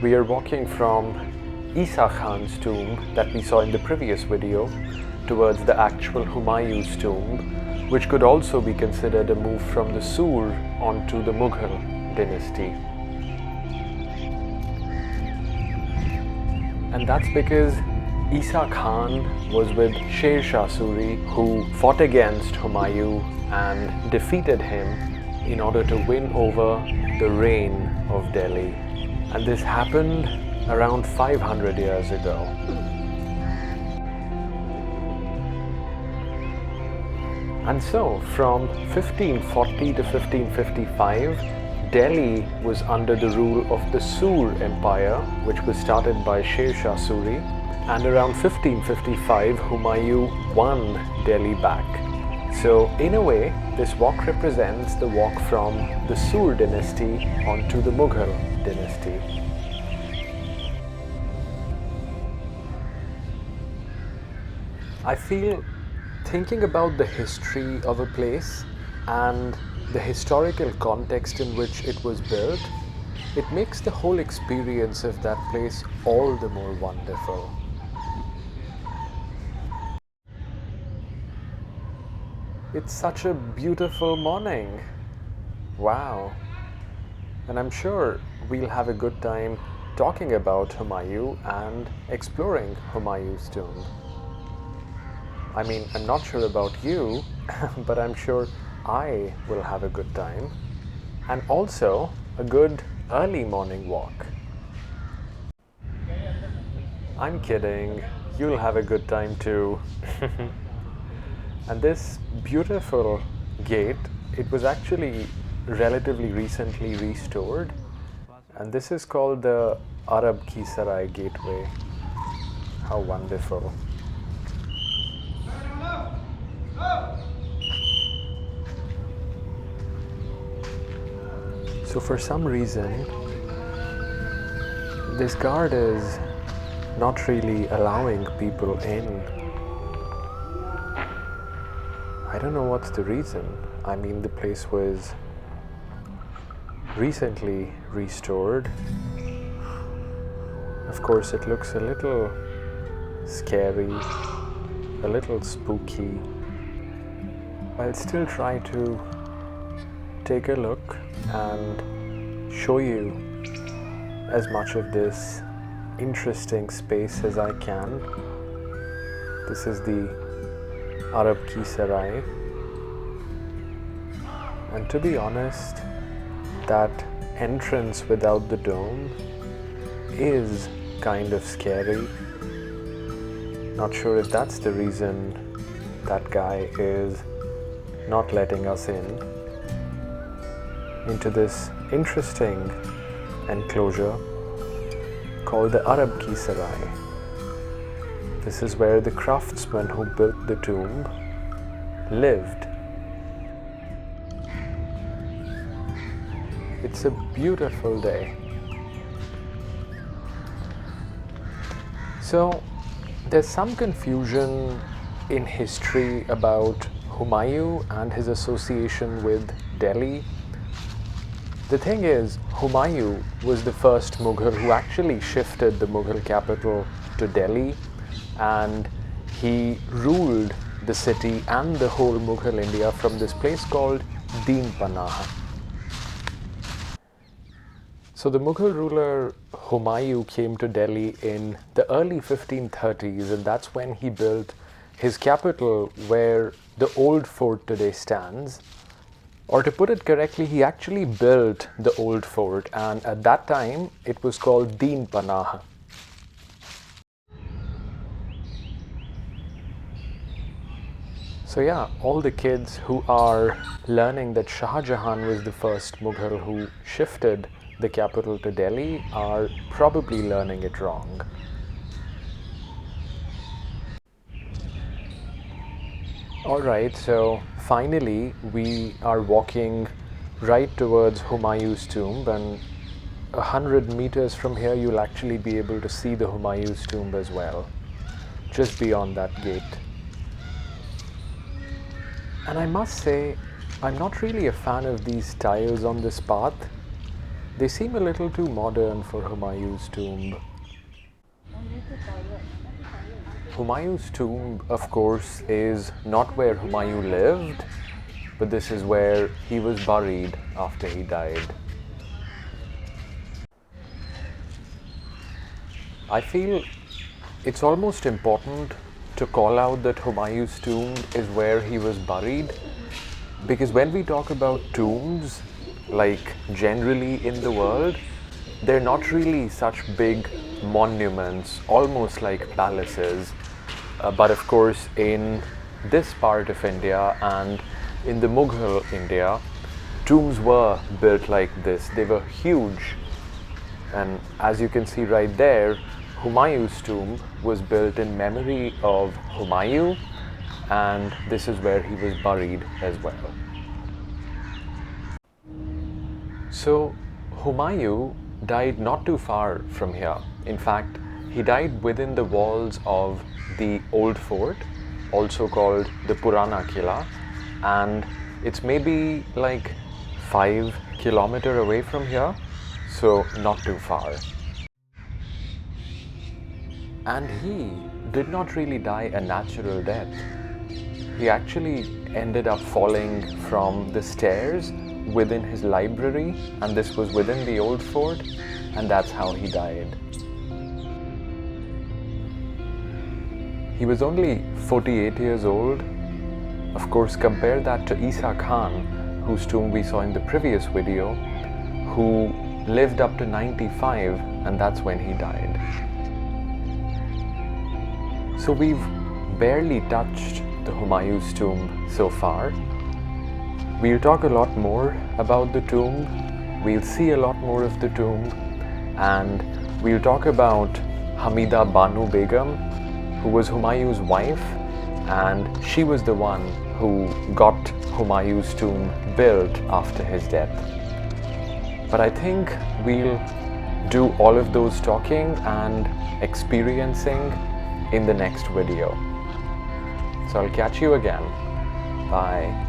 We are walking from Isa Khan's tomb that we saw in the previous video towards the actual Humayun's tomb, which could also be considered a move from the Sur onto the Mughal dynasty. And that's because Isa Khan was with Sher Shah Suri, who fought against Humayun and defeated him in order to win over the reign of Delhi. And this happened around 500 years ago. And so, from 1540 to 1555, Delhi was under the rule of the Sur Empire, which was started by Sher Shah Suri, and around 1555, Humayun won Delhi back. So, in a way, this walk represents the walk from the Sur dynasty onto the Mughal dynasty. I feel thinking about the history of a place and the historical context in which it was built, it makes the whole experience of that place all the more wonderful. It's such a beautiful morning. Wow. And I'm sure we'll have a good time talking about Humayun and exploring Humayun's tomb. I mean, I'm not sure about you, but I'm sure I will have a good time. And also a good early morning walk. I'm kidding. You'll have a good time too. And this beautiful gate, it was actually relatively recently restored, and this is called the Arab Ki Sarai gateway. How wonderful. So for some reason, this guard is not really allowing people in. I don't know what's the reason. I mean, the place was recently restored. Of course, it looks a little scary, a little spooky. I'll still try to take a look and show you as much of this interesting space as I can. This is the Arab Ki Sarai, and to be honest, that entrance without the dome is kind of scary. Not sure if that's the reason that guy is not letting us into this interesting enclosure called the Arab Ki Sarai. This is where the craftsman who built the tomb lived. It's a beautiful day. So, there's some confusion in history about Humayun and his association with Delhi. The thing is, Humayun was the first Mughal who actually shifted the Mughal capital to Delhi, and he ruled the city and the whole Mughal India from this place called Deen Panah. So the Mughal ruler Humayun came to Delhi in the early 1530s, and that's when he built his capital where the old fort today stands. Or to put it correctly, he actually built the old fort, and at that time it was called Deen Panah. So yeah, all the kids who are learning that Shah Jahan was the first Mughal who shifted the capital to Delhi are probably learning it wrong. Alright, so finally we are walking right towards Humayun's tomb, and 100 meters from here you'll actually be able to see the Humayun's tomb as well, just beyond that gate. And I must say, I'm not really a fan of these tiles on this path. They seem a little too modern for Humayun's tomb. Humayun's tomb, of course, is not where Humayun lived, but this is where he was buried after he died. I feel it's almost important to call out that Humayun's tomb is where he was buried, because when we talk about tombs, like generally in the world, they're not really such big monuments, almost like palaces. But of course, in this part of India and in the Mughal India, tombs were built like this. They were huge. And as you can see right there, Humayun's tomb was built in memory of Humayun, and this is where he was buried as well. So Humayun died not too far from here. In fact, he died within the walls of the old fort, also called the Purana Kila, and it's maybe like 5 kilometers away from here, so not too far. And he did not really die a natural death. He actually ended up falling from the stairs within his library, and this was within the old fort, and that's how he died. He was only 48 years old. Of course, compare that to Isa Khan, whose tomb we saw in the previous video, who lived up to 95, and that's when he died. So we've barely touched the Humayun's tomb so far. We'll talk a lot more about the tomb, we'll see a lot more of the tomb, and we'll talk about Hamida Banu Begum, who was Humayun's wife, and she was the one who got Humayun's tomb built after his death. But I think we'll do all of those talking and experiencing in the next video. So I'll catch you again. Bye.